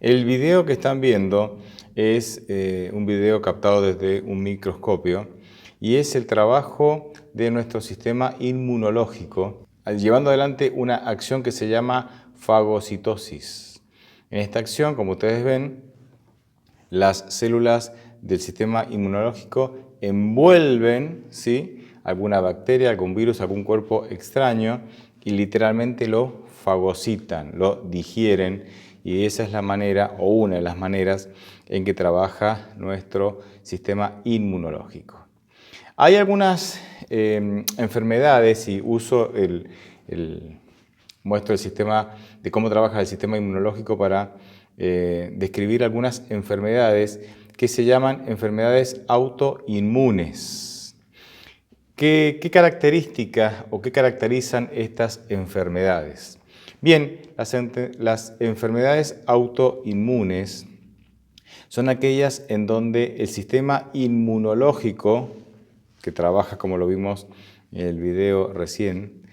El video que están viendo es un video captado desde un microscopio y es el trabajo de nuestro sistema inmunológico, llevando adelante una acción que se llama fagocitosis. En esta acción, como ustedes ven, las células del sistema inmunológico envuelven, ¿sí?, alguna bacteria, algún virus, algún cuerpo extraño y literalmente lo fagocitan, lo digieren, y esa es la manera o una de las maneras en que trabaja nuestro sistema inmunológico. Hay algunas enfermedades, y muestro el sistema de cómo trabaja el sistema inmunológico para describir algunas enfermedades que se llaman enfermedades autoinmunes. ¿Qué características o qué caracterizan estas enfermedades? Bien, las enfermedades autoinmunes son aquellas en donde el sistema inmunológico, que trabaja como lo vimos en el video recién,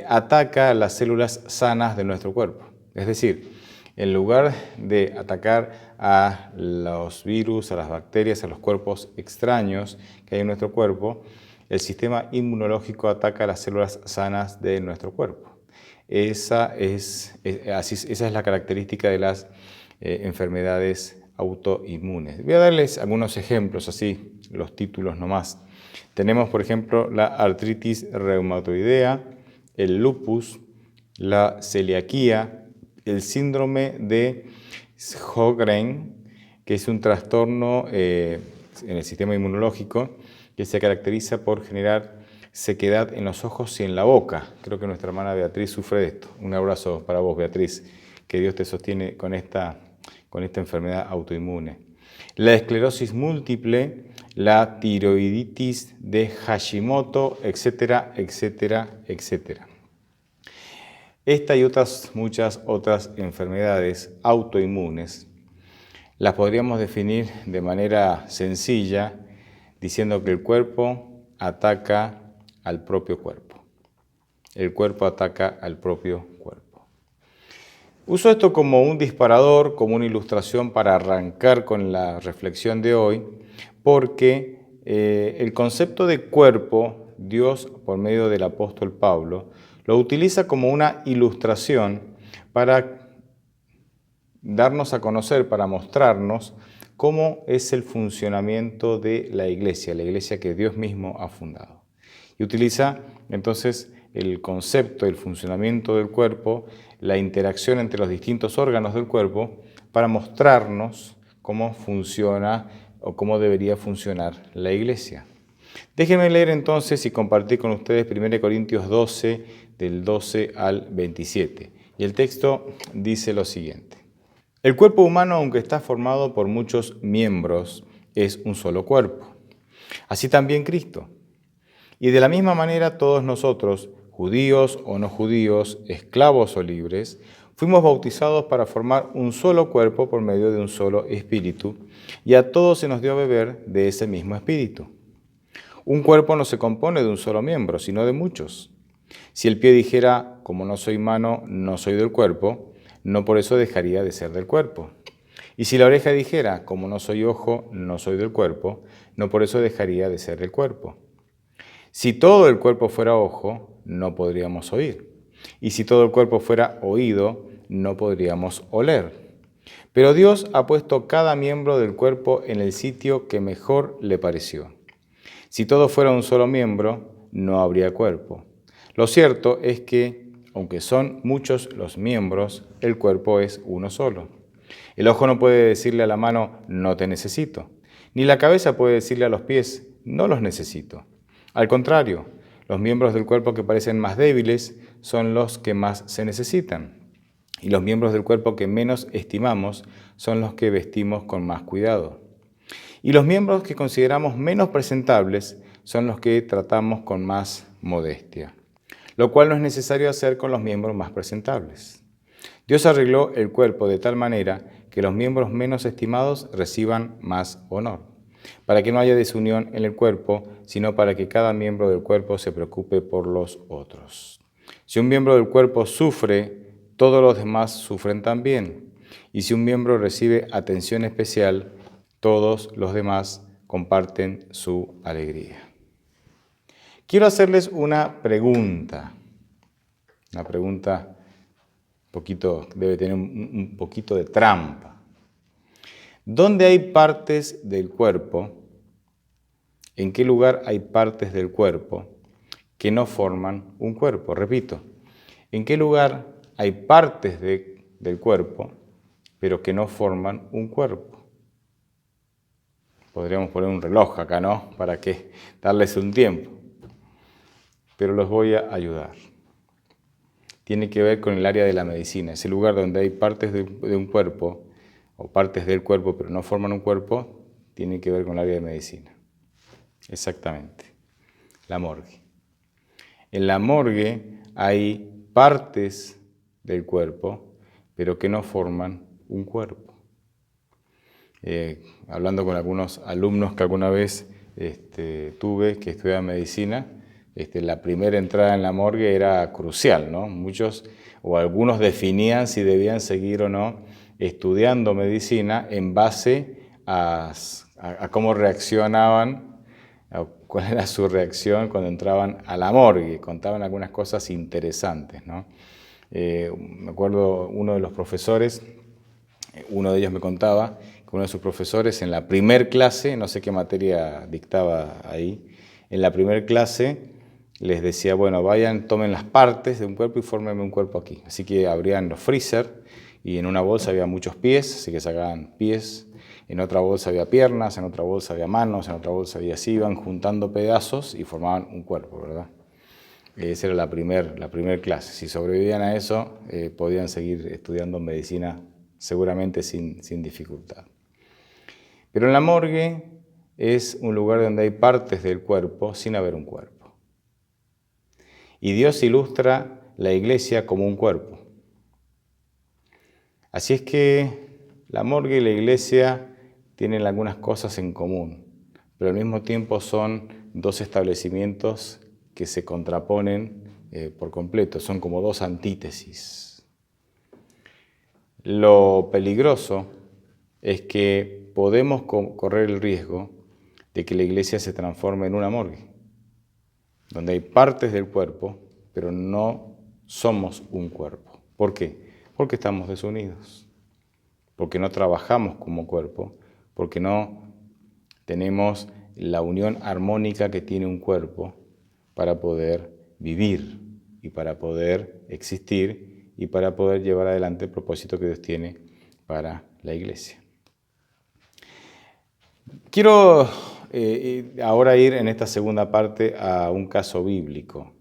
ataca las células sanas de nuestro cuerpo. Es decir, en lugar de atacar a los virus, a las bacterias, a los cuerpos extraños que hay en nuestro cuerpo, el sistema inmunológico ataca a las células sanas de nuestro cuerpo. Esa es la característica de las enfermedades autoinmunes. Voy a darles algunos ejemplos, así, los títulos nomás. Tenemos, por ejemplo, la artritis reumatoidea, el lupus, la celiaquía, el síndrome de Sjögren, que es un trastorno en el sistema inmunológico que se caracteriza por generar sequedad en los ojos y en la boca. Creo que nuestra hermana Beatriz sufre de esto. Un abrazo para vos, Beatriz. Que Dios te sostiene con esta enfermedad autoinmune. La esclerosis múltiple, la tiroiditis de Hashimoto, etcétera, etcétera, etcétera. Esta y muchas otras enfermedades autoinmunes las podríamos definir de manera sencilla diciendo que el cuerpo ataca al propio cuerpo. El cuerpo ataca al propio cuerpo. Uso esto como un disparador, como una ilustración para arrancar con la reflexión de hoy, porque el concepto de cuerpo, Dios, por medio del apóstol Pablo, lo utiliza como una ilustración para darnos a conocer, para mostrarnos cómo es el funcionamiento de la iglesia que Dios mismo ha fundado. Y utiliza entonces el concepto, el funcionamiento del cuerpo, la interacción entre los distintos órganos del cuerpo, para mostrarnos cómo funciona o cómo debería funcionar la iglesia. Déjenme leer entonces y compartir con ustedes 1 Corintios 12, del 12 al 27. Y el texto dice lo siguiente. El cuerpo humano, aunque está formado por muchos miembros, es un solo cuerpo. Así también Cristo. Y de la misma manera todos nosotros, judíos o no judíos, esclavos o libres, fuimos bautizados para formar un solo cuerpo por medio de un solo espíritu, y a todos se nos dio a beber de ese mismo espíritu. Un cuerpo no se compone de un solo miembro, sino de muchos. Si el pie dijera, como no soy mano, no soy del cuerpo, no por eso dejaría de ser del cuerpo. Y si la oreja dijera, como no soy ojo, no soy del cuerpo, no por eso dejaría de ser del cuerpo. Si todo el cuerpo fuera ojo, no podríamos oír. Y si todo el cuerpo fuera oído, no podríamos oler. Pero Dios ha puesto cada miembro del cuerpo en el sitio que mejor le pareció. Si todo fuera un solo miembro, no habría cuerpo. Lo cierto es que, aunque son muchos los miembros, el cuerpo es uno solo. El ojo no puede decirle a la mano, no te necesito. Ni la cabeza puede decirle a los pies, no los necesito. Al contrario, los miembros del cuerpo que parecen más débiles son los que más se necesitan. Y los miembros del cuerpo que menos estimamos son los que vestimos con más cuidado. Y los miembros que consideramos menos presentables son los que tratamos con más modestia, lo cual no es necesario hacer con los miembros más presentables. Dios arregló el cuerpo de tal manera que los miembros menos estimados reciban más honor, para que no haya desunión en el cuerpo, sino para que cada miembro del cuerpo se preocupe por los otros. Si un miembro del cuerpo sufre, todos los demás sufren también. Y si un miembro recibe atención especial, todos los demás comparten su alegría. Quiero hacerles una pregunta debe tener un poquito de trampa. ¿Dónde hay partes del cuerpo? ¿En qué lugar hay partes del cuerpo que no forman un cuerpo? Repito, ¿en qué lugar hay partes del cuerpo pero que no forman un cuerpo? Podríamos poner un reloj acá, ¿no? ¿Para qué? Darles un tiempo. Pero los voy a ayudar. Tiene que ver con el área de la medicina, ese lugar donde hay partes de un cuerpo, o partes del cuerpo pero no forman un cuerpo, tiene que ver con el área de medicina. Exactamente, la morgue. En la morgue hay partes del cuerpo, pero que no forman un cuerpo. Hablando con algunos alumnos que alguna vez tuve que estudiaban medicina, la primera entrada en la morgue era crucial, ¿no? Muchos o algunos definían si debían seguir o no estudiando medicina en base a cómo reaccionaban, cuál era su reacción cuando entraban a la morgue. Contaban algunas cosas interesantes, ¿no? Me acuerdo uno de los profesores, uno de ellos me contaba que uno de sus profesores en la primer clase, no sé qué materia dictaba ahí, en la primer clase les decía, bueno, vayan, tomen las partes de un cuerpo y fórmenme un cuerpo aquí. Así que abrían los freezer y en una bolsa había muchos pies, así que sacaban pies, en otra bolsa había piernas, en otra bolsa había manos, en otra bolsa había así, iban juntando pedazos y formaban un cuerpo, ¿verdad? Esa era la primer clase. Si sobrevivían a eso, podían seguir estudiando medicina seguramente sin dificultad. Pero en la morgue es un lugar donde hay partes del cuerpo sin haber un cuerpo. Y Dios ilustra la iglesia como un cuerpo. Así es que la morgue y la iglesia tienen algunas cosas en común, pero al mismo tiempo son dos establecimientos que se contraponen por completo, son como dos antítesis. Lo peligroso es que podemos correr el riesgo de que la iglesia se transforme en una morgue, donde hay partes del cuerpo, pero no somos un cuerpo. ¿Por qué? Porque estamos desunidos, porque no trabajamos como cuerpo, porque no tenemos la unión armónica que tiene un cuerpo para poder vivir y para poder existir y para poder llevar adelante el propósito que Dios tiene para la iglesia. Quiero ahora ir en esta segunda parte a un caso bíblico.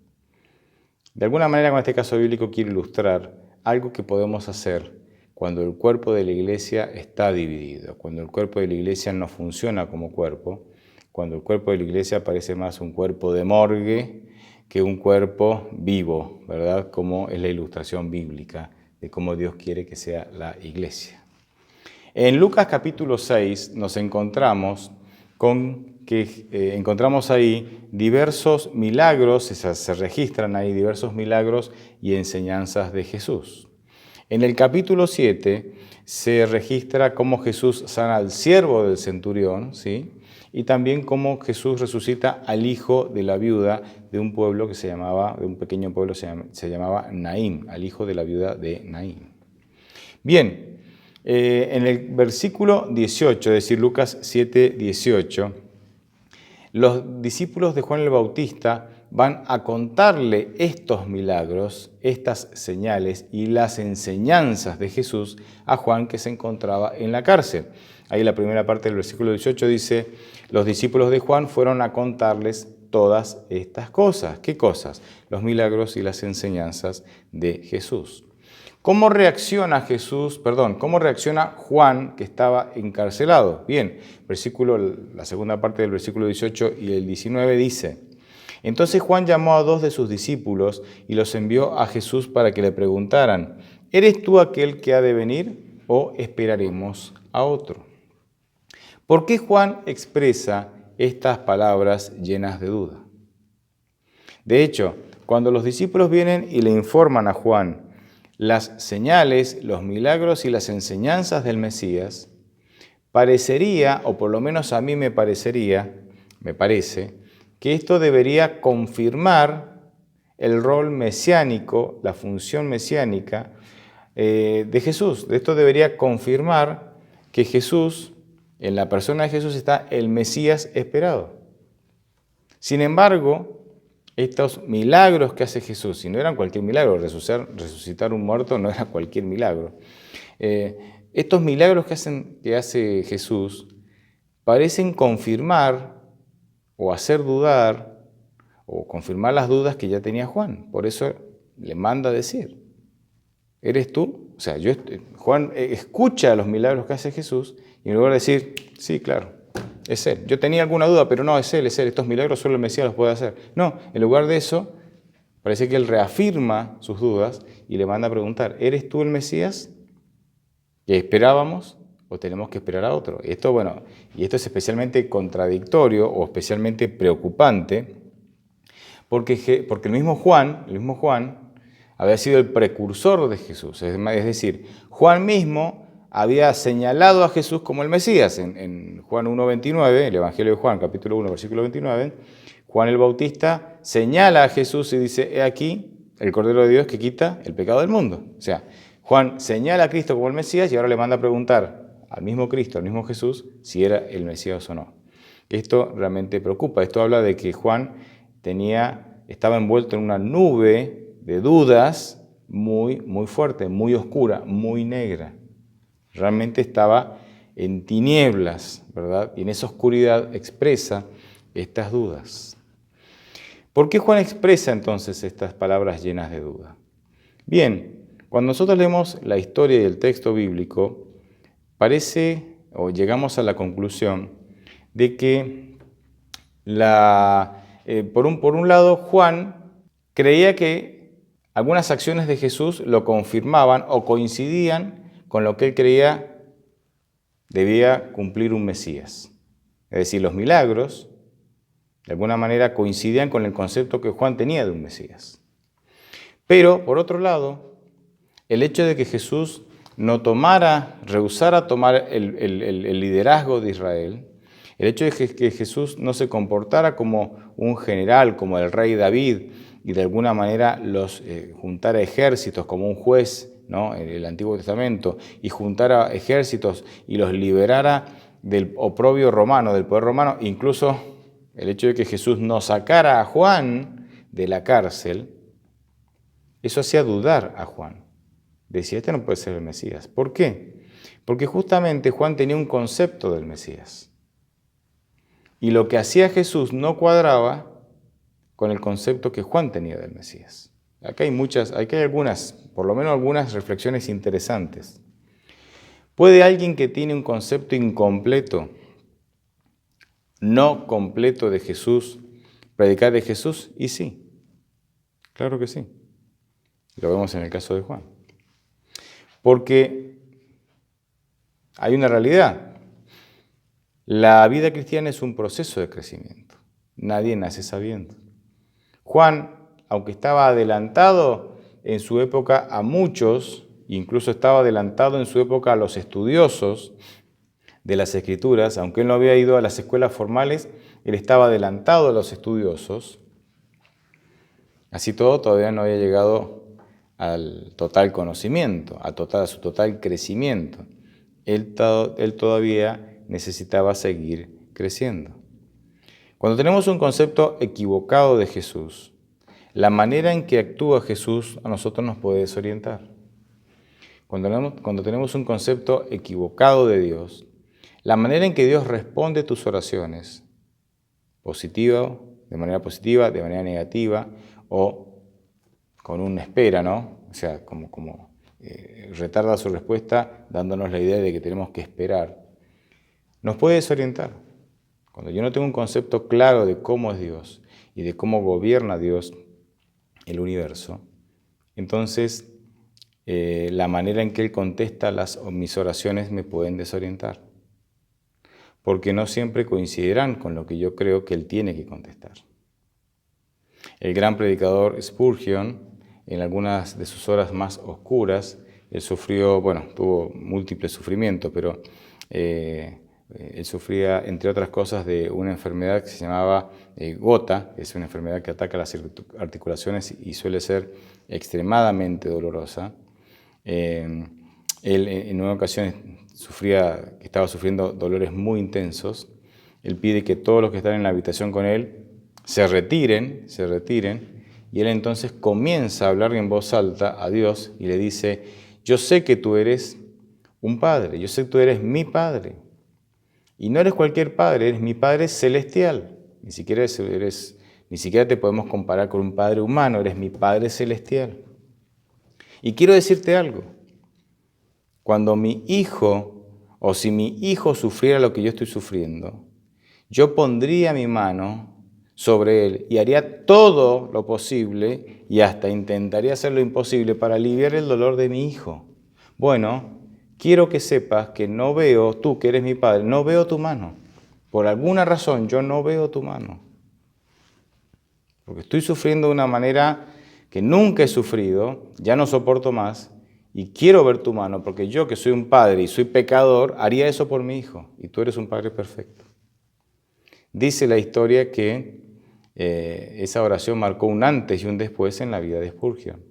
De alguna manera con este caso bíblico quiero ilustrar algo que podemos hacer cuando el cuerpo de la iglesia está dividido, cuando el cuerpo de la iglesia no funciona como cuerpo, cuando el cuerpo de la iglesia parece más un cuerpo de morgue que un cuerpo vivo, ¿verdad? Como es la ilustración bíblica de cómo Dios quiere que sea la iglesia. En Lucas capítulo 6 nos encontramos encontramos ahí diversos milagros, se registran ahí diversos milagros y enseñanzas de Jesús. En el capítulo 7 se registra cómo Jesús sana al siervo del centurión, ¿sí? Y también cómo Jesús resucita al hijo de la viuda de un pueblo de un pequeño pueblo se llamaba Naín, al hijo de la viuda de Naín. Bien, en el versículo 18, es decir, Lucas 7, 18, los discípulos de Juan el Bautista van a contarle estos milagros, estas señales y las enseñanzas de Jesús a Juan que se encontraba en la cárcel. Ahí la primera parte del versículo 18 dice, los discípulos de Juan fueron a contarles todas estas cosas. ¿Qué cosas? Los milagros y las enseñanzas de Jesús. ¿Cómo reacciona Juan que estaba encarcelado? Bien, la segunda parte del versículo 18 y el 19 dice, entonces Juan llamó a 2 de sus discípulos y los envió a Jesús para que le preguntaran, ¿eres tú aquel que ha de venir o esperaremos a otro? ¿Por qué Juan expresa estas palabras llenas de duda? De hecho, cuando los discípulos vienen y le informan a Juan las señales, los milagros y las enseñanzas del Mesías, parecería, o por lo menos a mí me parece, que esto debería confirmar el rol mesiánico, la función mesiánica de Jesús. Esto debería confirmar que Jesús, en la persona de Jesús está el Mesías esperado. Sin embargo, estos milagros que hace Jesús, si no eran cualquier milagro, resucitar un muerto no era cualquier milagro. Estos milagros que hace Jesús parecen confirmar o hacer dudar o confirmar las dudas que ya tenía Juan. Por eso le manda a decir, ¿eres tú? O sea, Juan escucha los milagros que hace Jesús y en lugar de decir, sí, claro, es Él. Yo tenía alguna duda, pero no, es Él. Estos milagros solo el Mesías los puede hacer. No, en lugar de eso, parece que Él reafirma sus dudas y le manda a preguntar, ¿eres tú el Mesías que esperábamos o tenemos que esperar a otro? Y esto es especialmente contradictorio o especialmente preocupante porque el mismo Juan había sido el precursor de Jesús. Es decir, Juan mismo había señalado a Jesús como el Mesías. En Juan 1:29, el Evangelio de Juan, capítulo 1, versículo 29, Juan el Bautista señala a Jesús y dice, he aquí el Cordero de Dios que quita el pecado del mundo. O sea, Juan señala a Cristo como el Mesías y ahora le manda a preguntar al mismo Cristo, al mismo Jesús, si era el Mesías o no. Esto realmente preocupa. Esto habla de que Juan estaba envuelto en una nube de dudas muy, muy fuerte, muy oscura, muy negra. Realmente estaba en tinieblas, ¿verdad? Y en esa oscuridad expresa estas dudas. ¿Por qué Juan expresa entonces estas palabras llenas de duda? Bien, cuando nosotros leemos la historia y el texto bíblico, llegamos a la conclusión de que por un lado, Juan creía que algunas acciones de Jesús lo confirmaban o coincidían con lo que él creía debía cumplir un Mesías. Es decir, los milagros de alguna manera coincidían con el concepto que Juan tenía de un Mesías. Pero, por otro lado, el hecho de que Jesús rehusara tomar el liderazgo de Israel, el hecho de que Jesús no se comportara como un general, como el rey David, y de alguna manera juntara ejércitos como un juez, ¿no?, en el Antiguo Testamento, y juntara ejércitos y los liberara del oprobio romano, del poder romano, incluso el hecho de que Jesús no sacara a Juan de la cárcel, eso hacía dudar a Juan. Decía, este no puede ser el Mesías. ¿Por qué? Porque justamente Juan tenía un concepto del Mesías. Y lo que hacía Jesús no cuadraba con el concepto que Juan tenía del Mesías. Acá hay algunas, por lo menos algunas reflexiones interesantes. ¿Puede alguien que tiene un concepto incompleto, no completo de Jesús, predicar de Jesús? Y sí, claro que sí. Lo vemos en el caso de Juan. Porque hay una realidad. La vida cristiana es un proceso de crecimiento. Nadie nace sabiendo. Juan, aunque estaba adelantado en su época a muchos, incluso estaba adelantado en su época a los estudiosos de las Escrituras, aunque él no había ido a las escuelas formales, él estaba adelantado a los estudiosos. Así todo, todavía no había llegado al total conocimiento, a su total crecimiento. Él todavía necesitaba seguir creciendo. Cuando tenemos un concepto equivocado de Jesús, la manera en que actúa Jesús a nosotros nos puede desorientar. Cuando tenemos un concepto equivocado de Dios, la manera en que Dios responde a tus oraciones, de manera positiva, de manera negativa, o con una espera, ¿no? O sea, retarda su respuesta dándonos la idea de que tenemos que esperar, nos puede desorientar. Cuando yo no tengo un concepto claro de cómo es Dios y de cómo gobierna Dios el universo, entonces la manera en que Él contesta mis oraciones me pueden desorientar, porque no siempre coincidirán con lo que yo creo que Él tiene que contestar. El gran predicador Spurgeon, en algunas de sus horas más oscuras. Él sufrió, bueno, tuvo múltiples sufrimientos, pero él sufría, entre otras cosas, de una enfermedad que se llamaba gota, que es una enfermedad que ataca las articulaciones y suele ser extremadamente dolorosa. Él en una ocasión estaba sufriendo dolores muy intensos. Él pide que todos los que están en la habitación con él se retiren, y él entonces comienza a hablar en voz alta a Dios y le dice: yo sé que tú eres un padre, yo sé que tú eres mi padre, y no eres cualquier padre, eres mi Padre celestial. Ni siquiera te podemos comparar con un padre humano, eres mi Padre celestial. Y quiero decirte algo: cuando mi hijo, o si mi hijo sufriera lo que yo estoy sufriendo, yo pondría mi mano sobre él y haría todo lo posible y hasta intentaría hacer lo imposible para aliviar el dolor de mi hijo. Bueno, quiero que sepas que no veo, tú que eres mi padre, no veo tu mano. Por alguna razón yo no veo tu mano. Porque estoy sufriendo de una manera que nunca he sufrido, ya no soporto más y quiero ver tu mano, porque yo que soy un padre y soy pecador, haría eso por mi hijo y tú eres un padre perfecto. Dice la historia que esa oración marcó un antes y un después en la vida de Spurgeon.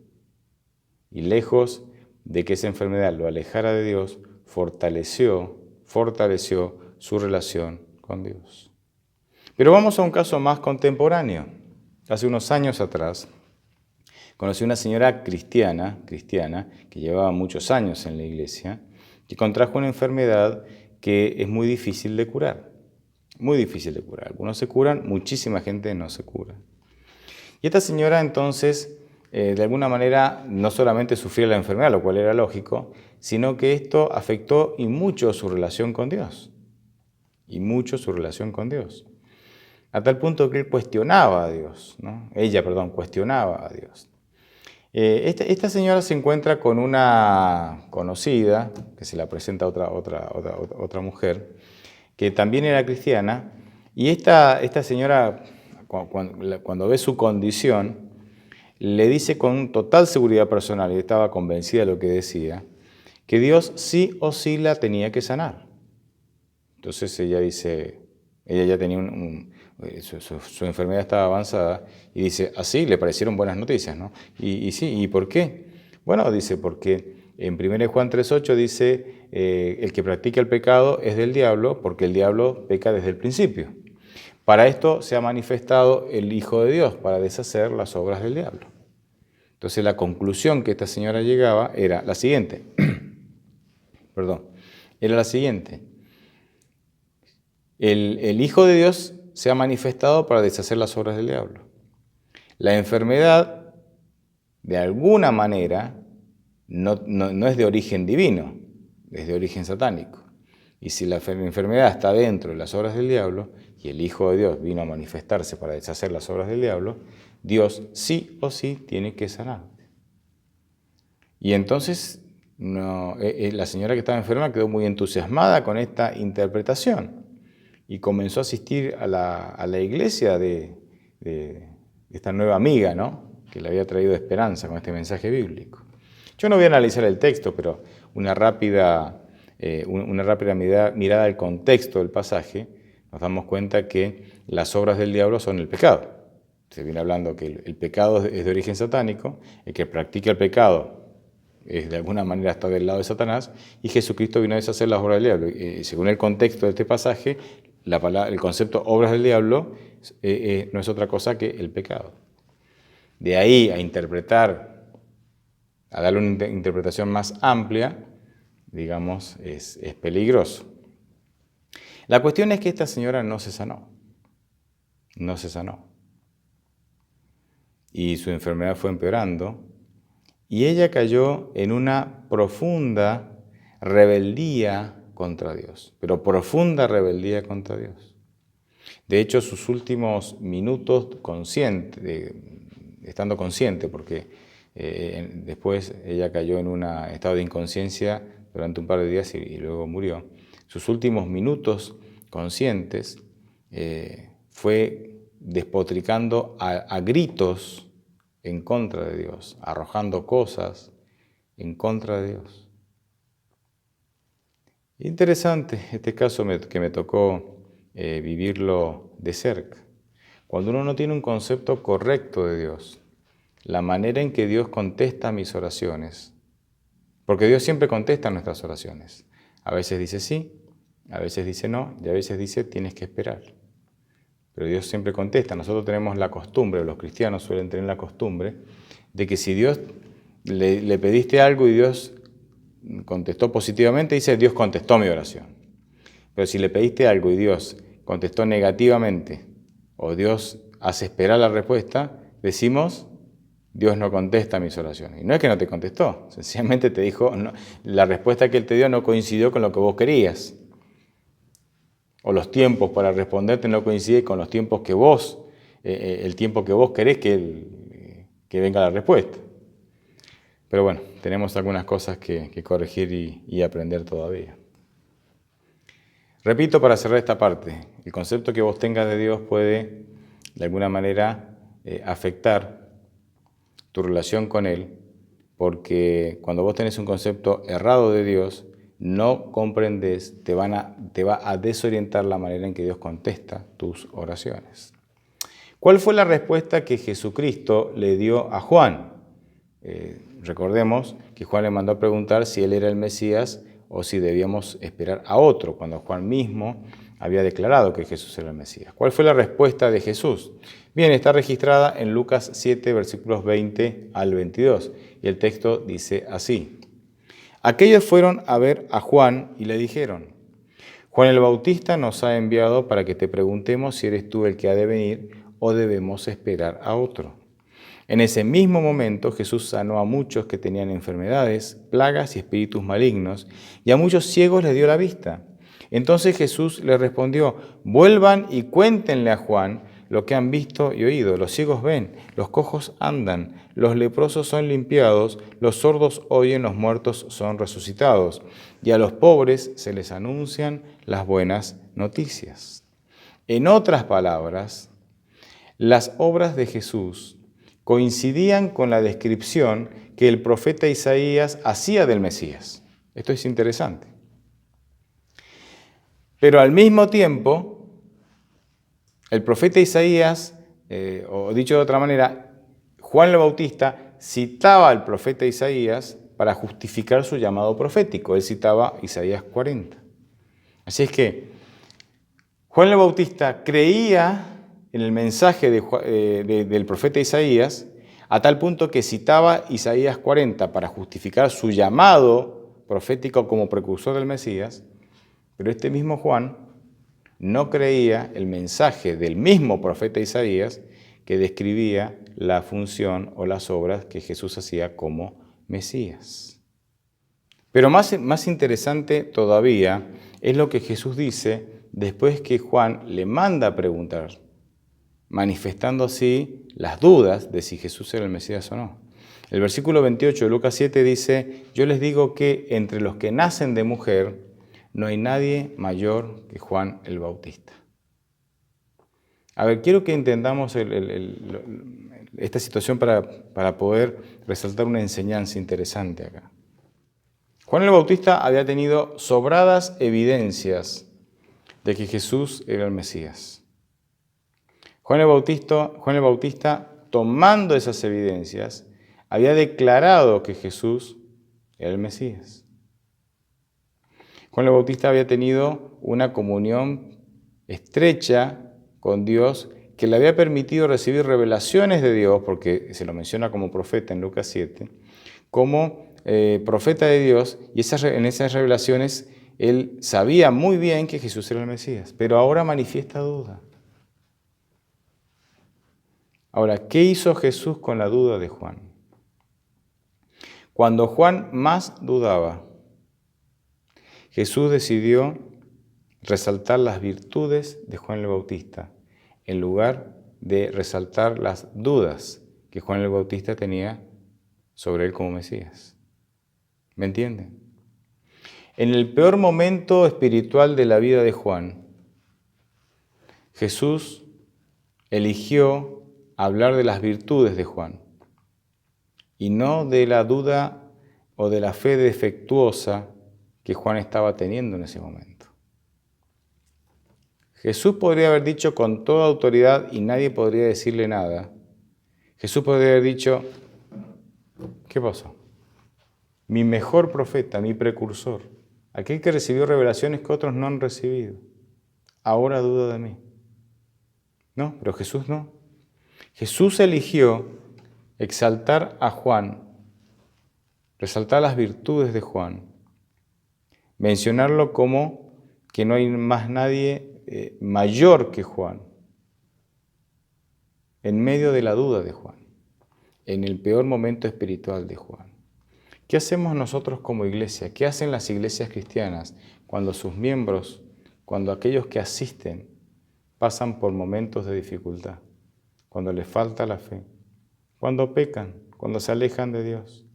Y lejos de que esa enfermedad lo alejara de Dios, fortaleció su relación con Dios. Pero vamos a un caso más contemporáneo. Hace unos años atrás, conocí una señora cristiana que llevaba muchos años en la iglesia, que contrajo una enfermedad que es muy difícil de curar. Muy difícil de curar. Algunos se curan, muchísima gente no se cura. Y esta señora entonces, de alguna manera, no solamente sufría la enfermedad, lo cual era lógico, sino que esto afectó y mucho su relación con Dios. A tal punto que él cuestionaba a Dios, ¿no? Ella cuestionaba a Dios. Esta señora se encuentra con una conocida, que se la presenta otra mujer, que también era cristiana, y esta señora, cuando ve su condición, le dice con total seguridad personal, y estaba convencida de lo que decía, que Dios sí o sí la tenía que sanar. Entonces ella ya tenía su enfermedad estaba avanzada, y dice, así le parecieron buenas noticias, ¿no? Y sí, ¿y por qué? Bueno, dice, porque en 1 Juan 3:8 dice, el que practica el pecado es del diablo, porque el diablo peca desde el principio. Para esto se ha manifestado el Hijo de Dios, para deshacer las obras del diablo. Entonces la conclusión que esta señora llegaba era la siguiente. El Hijo de Dios se ha manifestado para deshacer las obras del diablo. La enfermedad, de alguna manera, no es de origen divino, es de origen satánico. Y si la enfermedad está dentro de las obras del diablo, y el Hijo de Dios vino a manifestarse para deshacer las obras del diablo, Dios sí o sí tiene que sanar. Y entonces la señora que estaba enferma quedó muy entusiasmada con esta interpretación y comenzó a asistir a la iglesia de esta nueva amiga, ¿no?, que le había traído esperanza con este mensaje bíblico. Yo no voy a analizar el texto, pero una rápida mirada al contexto del pasaje, nos damos cuenta que las obras del diablo son el pecado. Se viene hablando que el pecado es de origen satánico, el que practica el pecado de alguna manera está del lado de Satanás, y Jesucristo vino a deshacer las obras del diablo. Según el contexto de este pasaje, el concepto obras del diablo no es otra cosa que el pecado. De ahí a darle una interpretación más amplia, digamos, es peligroso. La cuestión es que esta señora no se sanó. Y su enfermedad fue empeorando, y ella cayó en una profunda rebeldía contra Dios, pero profunda rebeldía contra Dios. De hecho, sus últimos minutos estando consciente, porque después ella cayó en un estado de inconsciencia durante un par de días y luego murió. Sus últimos minutos conscientes fue despotricando a gritos en contra de Dios, arrojando cosas en contra de Dios. Interesante este caso que me tocó vivirlo de cerca. Cuando uno no tiene un concepto correcto de Dios, la manera en que Dios contesta mis oraciones, porque Dios siempre contesta nuestras oraciones. A veces dice sí, a veces dice no, y a veces dice tienes que esperar. Pero Dios siempre contesta. Nosotros tenemos la costumbre, los cristianos suelen tener la costumbre, de que si Dios le pediste algo y Dios contestó positivamente, dice Dios contestó mi oración. Pero si le pediste algo y Dios contestó negativamente, o Dios hace esperar la respuesta, decimos Dios no contesta mis oraciones. Y no es que no te contestó, sencillamente te dijo, no, la respuesta que Él te dio no coincidió con lo que vos querías. O los tiempos para responderte no coinciden con los tiempos que vos, el tiempo que vos querés que venga la respuesta. Pero bueno, tenemos algunas cosas que corregir y aprender todavía. Repito para cerrar esta parte, el concepto que vos tengas de Dios puede de alguna manera afectar tu relación con Él, porque cuando vos tenés un concepto errado de Dios, no comprendes, te va a desorientar la manera en que Dios contesta tus oraciones. ¿Cuál fue la respuesta que Jesucristo le dio a Juan? Recordemos que Juan le mandó a preguntar si él era el Mesías o si debíamos esperar a otro, cuando Juan mismo había declarado que Jesús era el Mesías. ¿Cuál fue la respuesta de Jesús? Bien, está registrada en Lucas 7, versículos 20 al 22, y el texto dice así. Aquellos fueron a ver a Juan y le dijeron, Juan el Bautista nos ha enviado para que te preguntemos si eres tú el que ha de venir o debemos esperar a otro. En ese mismo momento Jesús sanó a muchos que tenían enfermedades, plagas y espíritus malignos, y a muchos ciegos les dio la vista. Entonces Jesús les respondió, vuelvan y cuéntenle a Juan lo que han visto y oído. Los ciegos ven, los cojos andan, los leprosos son limpiados, los sordos oyen, los muertos son resucitados, y a los pobres se les anuncian las buenas noticias. En otras palabras, las obras de Jesús coincidían con la descripción que el profeta Isaías hacía del Mesías. Esto es interesante. Pero al mismo tiempo, el profeta Isaías, o dicho de otra manera, Juan el Bautista citaba al profeta Isaías para justificar su llamado profético. Él citaba Isaías 40. Así es que Juan el Bautista creía en el mensaje del profeta Isaías, a tal punto que citaba Isaías 40 para justificar su llamado profético como precursor del Mesías, pero este mismo Juan no creía el mensaje del mismo profeta Isaías que describía la función o las obras que Jesús hacía como Mesías. Pero más interesante todavía es lo que Jesús dice después que Juan le manda a preguntar, manifestando así las dudas de si Jesús era el Mesías o no. El versículo 28 de Lucas 7 dice, yo les digo que entre los que nacen de mujer no hay nadie mayor que Juan el Bautista. A ver, quiero que entendamos esta situación para poder resaltar una enseñanza interesante acá. Juan el Bautista había tenido sobradas evidencias de que Jesús era el Mesías. Juan el Bautista, tomando esas evidencias, había declarado que Jesús era el Mesías. Juan el Bautista había tenido una comunión estrecha con Dios que le había permitido recibir revelaciones de Dios, porque se lo menciona como profeta en Lucas 7, como profeta de Dios, y en esas revelaciones él sabía muy bien que Jesús era el Mesías, pero ahora manifiesta duda. Ahora, ¿qué hizo Jesús con la duda de Juan? Cuando Juan más dudaba, Jesús decidió resaltar las virtudes de Juan el Bautista, en lugar de resaltar las dudas que Juan el Bautista tenía sobre él como Mesías. ¿Me entienden? En el peor momento espiritual de la vida de Juan, Jesús eligió hablar de las virtudes de Juan y no de la duda o de la fe defectuosa que Juan estaba teniendo en ese momento. Jesús podría haber dicho con toda autoridad y nadie podría decirle nada. Jesús podría haber dicho, ¿qué pasó? Mi mejor profeta, mi precursor, aquel que recibió revelaciones que otros no han recibido, ahora duda de mí. No, pero Jesús no. Jesús eligió exaltar a Juan, resaltar las virtudes de Juan, mencionarlo como que no hay más nadie mayor que Juan, en medio de la duda de Juan, en el peor momento espiritual de Juan. ¿Qué hacemos nosotros como iglesia? ¿Qué hacen las iglesias cristianas cuando sus miembros, cuando aquellos que asisten, pasan por momentos de dificultad? Cuando les falta la fe, cuando pecan, cuando se alejan de Dios,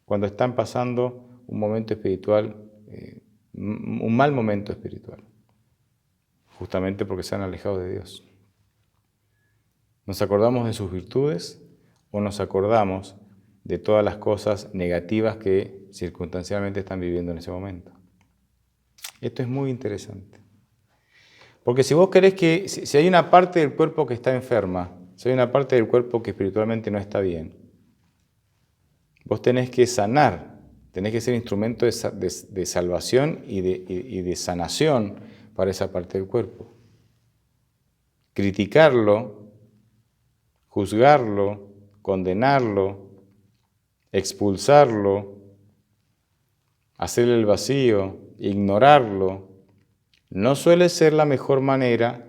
cuando están pasando un momento espiritual, un mal momento espiritual, justamente porque se han alejado de Dios. ¿Nos acordamos de sus virtudes o nos acordamos de todas las cosas negativas que circunstancialmente están viviendo en ese momento? Esto es muy interesante. Porque si vos querés que, si hay una parte del cuerpo que está enferma, si hay una parte del cuerpo que espiritualmente no está bien, vos tenés que sanar, tenés que ser instrumento de salvación y de sanación para esa parte del cuerpo. Criticarlo, juzgarlo, condenarlo, expulsarlo, hacerle el vacío, ignorarlo, no suele ser la mejor manera,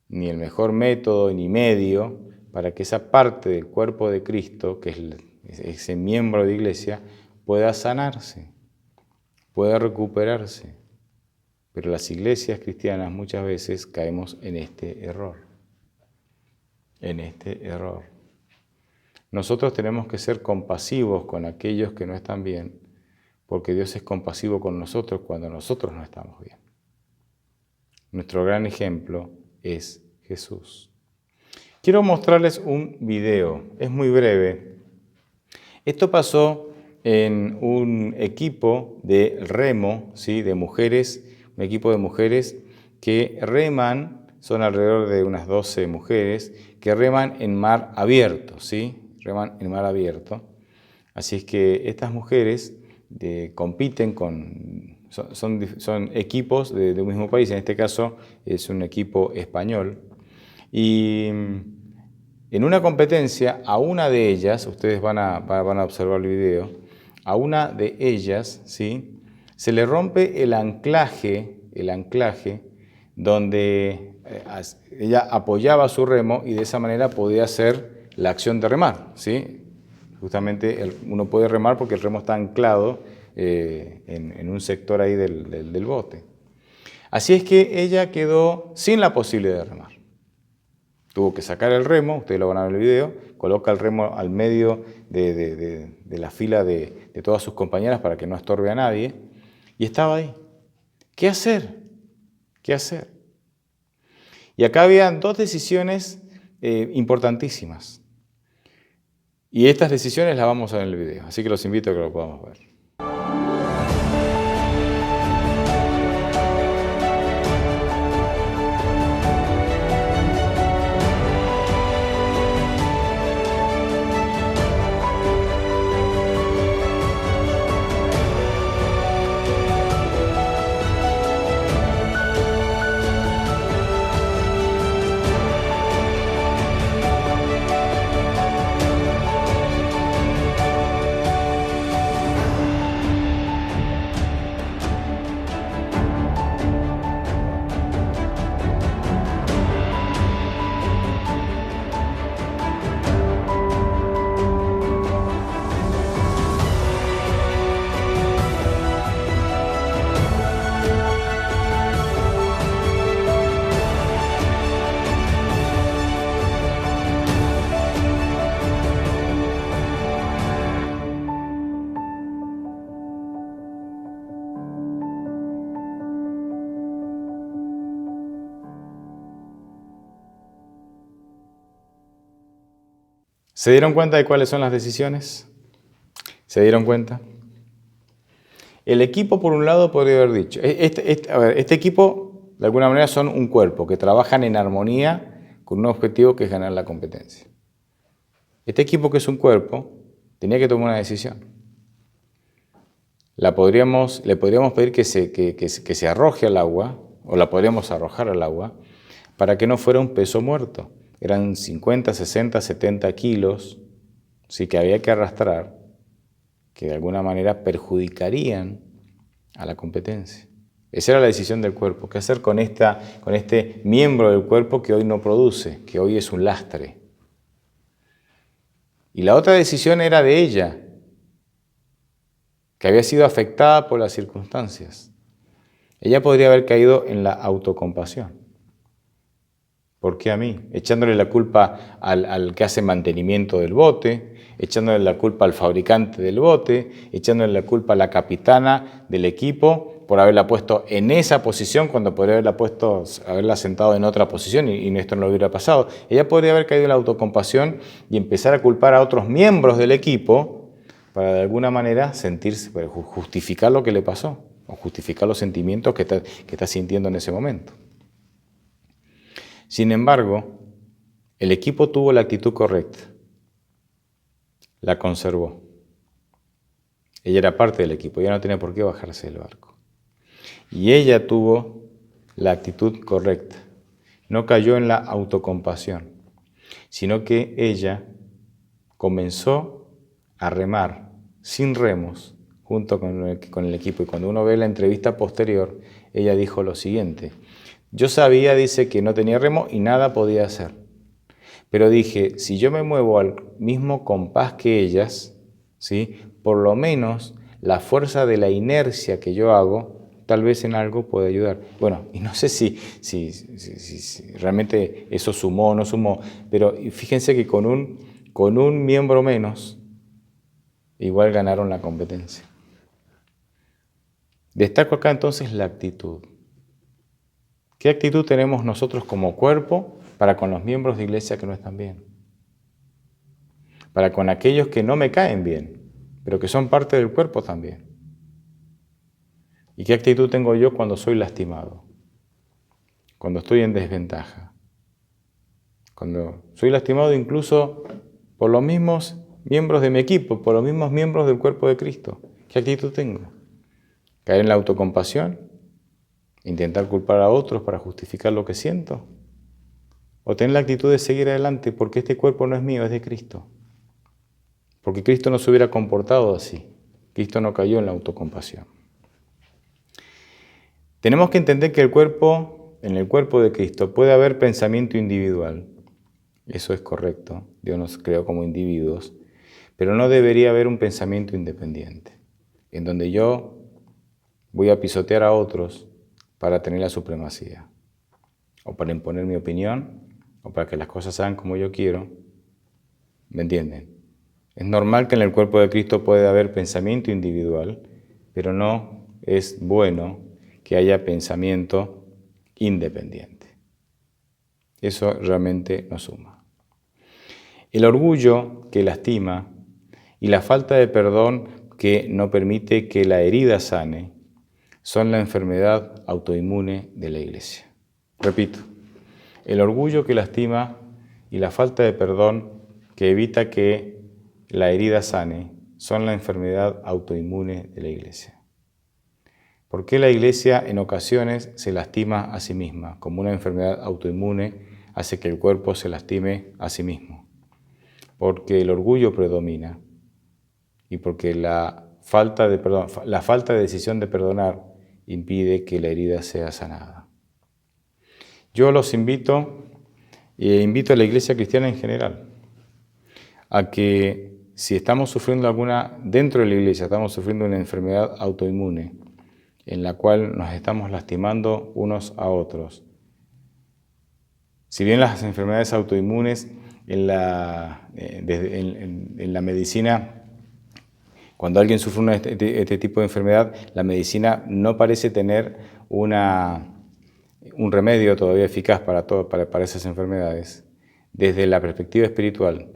ni el mejor método ni medio para que esa parte del cuerpo de Cristo, que es ese miembro de iglesia, pueda sanarse, pueda recuperarse. Pero las iglesias cristianas muchas veces caemos en este error. Nosotros tenemos que ser compasivos con aquellos que no están bien, porque Dios es compasivo con nosotros cuando nosotros no estamos bien. Nuestro gran ejemplo es Jesús. Quiero mostrarles un video, es muy breve. Esto pasó en un equipo de remo, ¿sí? De mujeres, un equipo de mujeres que reman, son alrededor de unas 12 mujeres, que reman en mar abierto, ¿sí? Reman en mar abierto. Así es que estas mujeres compiten son equipos de un mismo país, en este caso es un equipo español. Y en una competencia, a una de ellas, ustedes van a observar el video, a una de ellas, ¿sí? Se le rompe el anclaje donde ella apoyaba su remo y de esa manera podía hacer la acción de remar, ¿sí? Justamente uno puede remar porque el remo está anclado en un sector ahí del bote. Así es que ella quedó sin la posibilidad de remar. Tuvo que sacar el remo, ustedes lo van a ver en el video, coloca el remo al medio de la fila de todas sus compañeras para que no estorbe a nadie, y estaba ahí. ¿Qué hacer? ¿Qué hacer? Y acá habían dos decisiones importantísimas. Y estas decisiones las vamos a ver en el video, así que los invito a que lo podamos ver. ¿Se dieron cuenta de cuáles son las decisiones? ¿Se dieron cuenta? El equipo, por un lado, podría haber dicho, este equipo, de alguna manera, son un cuerpo que trabajan en armonía con un objetivo que es ganar la competencia. Este equipo, que es un cuerpo, tenía que tomar una decisión. Le podríamos pedir que se arroje al agua, o la podríamos arrojar al agua, para que no fuera un peso muerto. Eran 50, 60, 70 kilos, sí, que había que arrastrar, que de alguna manera perjudicarían a la competencia. Esa era la decisión del cuerpo. ¿Qué hacer con este miembro del cuerpo que hoy no produce, que hoy es un lastre? Y la otra decisión era de ella, que había sido afectada por las circunstancias. Ella podría haber caído en la autocompasión. ¿Por qué a mí? Echándole la culpa al que hace mantenimiento del bote, echándole la culpa al fabricante del bote, echándole la culpa a la capitana del equipo por haberla puesto en esa posición cuando podría haberla sentado en otra posición y esto no lo hubiera pasado. Ella podría haber caído en la autocompasión y empezar a culpar a otros miembros del equipo para de alguna manera para justificar lo que le pasó o justificar los sentimientos que está sintiendo en ese momento. Sin embargo, el equipo tuvo la actitud correcta, la conservó. Ella era parte del equipo, ella no tenía por qué bajarse del barco. Y ella tuvo la actitud correcta, no cayó en la autocompasión, sino que ella comenzó a remar sin remos junto con el equipo. Y cuando uno ve la entrevista posterior, ella dijo lo siguiente: yo sabía, dice, que no tenía remo y nada podía hacer. Pero dije, si yo me muevo al mismo compás que ellas, ¿sí?, por lo menos la fuerza de la inercia que yo hago, tal vez en algo puede ayudar. Bueno, y no sé si realmente eso sumó o no sumó, pero fíjense que con un miembro menos, igual ganaron la competencia. Destaco acá entonces la actitud. ¿Qué actitud tenemos nosotros como cuerpo para con los miembros de iglesia que no están bien? Para con aquellos que no me caen bien, pero que son parte del cuerpo también. ¿Y qué actitud tengo yo cuando soy lastimado? Cuando estoy en desventaja. Cuando soy lastimado incluso por los mismos miembros de mi equipo, por los mismos miembros del cuerpo de Cristo. ¿Qué actitud tengo? ¿Caer en la autocompasión? ¿Intentar culpar a otros para justificar lo que siento? ¿O tener la actitud de seguir adelante porque este cuerpo no es mío, es de Cristo? Porque Cristo no se hubiera comportado así. Cristo no cayó en la autocompasión. Tenemos que entender que en el cuerpo de Cristo puede haber pensamiento individual. Eso es correcto. Dios nos creó como individuos. Pero no debería haber un pensamiento independiente, en donde yo voy a pisotear a otros para tener la supremacía, o para imponer mi opinión, o para que las cosas se hagan como yo quiero. ¿Me entienden? Es normal que en el cuerpo de Cristo pueda haber pensamiento individual, pero no es bueno que haya pensamiento independiente. Eso realmente no suma. El orgullo que lastima y la falta de perdón que no permite que la herida sane son la enfermedad autoinmune de la iglesia. Repito, el orgullo que lastima y la falta de perdón que evita que la herida sane son la enfermedad autoinmune de la iglesia. ¿Por qué la iglesia en ocasiones se lastima a sí misma? Como una enfermedad autoinmune hace que el cuerpo se lastime a sí mismo. Porque el orgullo predomina y porque la falta de decisión de perdonar impide que la herida sea sanada. Yo los invito, e invito a la iglesia cristiana en general, a que si estamos sufriendo dentro de la iglesia, estamos sufriendo una enfermedad autoinmune, en la cual nos estamos lastimando unos a otros. Si bien las enfermedades autoinmunes en la medicina, cuando alguien sufre este tipo de enfermedad, la medicina no parece tener un remedio todavía eficaz para esas enfermedades. Desde la perspectiva espiritual,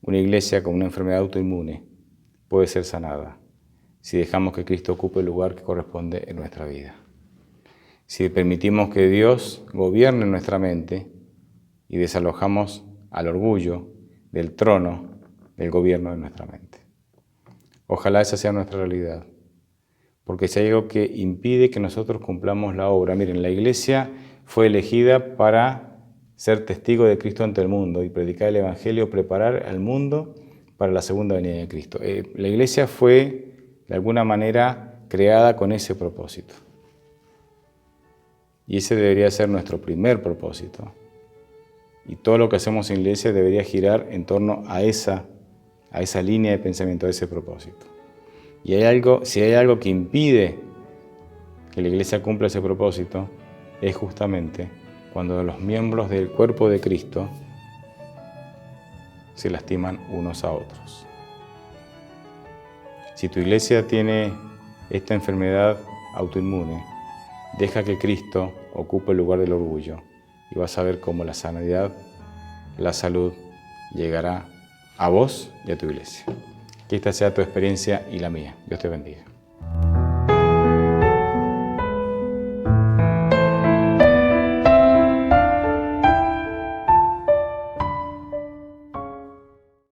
Una iglesia con una enfermedad autoinmune puede ser sanada si dejamos que Cristo ocupe el lugar que corresponde en nuestra vida. Si permitimos que Dios gobierne nuestra mente y desalojamos al orgullo del trono del gobierno de nuestra mente. Ojalá esa sea nuestra realidad, porque si hay algo que impide que nosotros cumplamos la obra, miren, la iglesia fue elegida para ser testigo de Cristo ante el mundo y predicar el Evangelio, preparar al mundo para la segunda venida de Cristo. La iglesia fue, de alguna manera, creada con ese propósito. Y ese debería ser nuestro primer propósito. Y todo lo que hacemos en la iglesia debería girar en torno a esa línea de pensamiento, a ese propósito. Y si hay algo que impide que la iglesia cumpla ese propósito, es justamente cuando los miembros del cuerpo de Cristo se lastiman unos a otros. Si tu iglesia tiene esta enfermedad autoinmune, deja que Cristo ocupe el lugar del orgullo y vas a ver cómo la sanidad, la salud llegará a vos y a tu iglesia. Que esta sea tu experiencia y la mía. Dios te bendiga.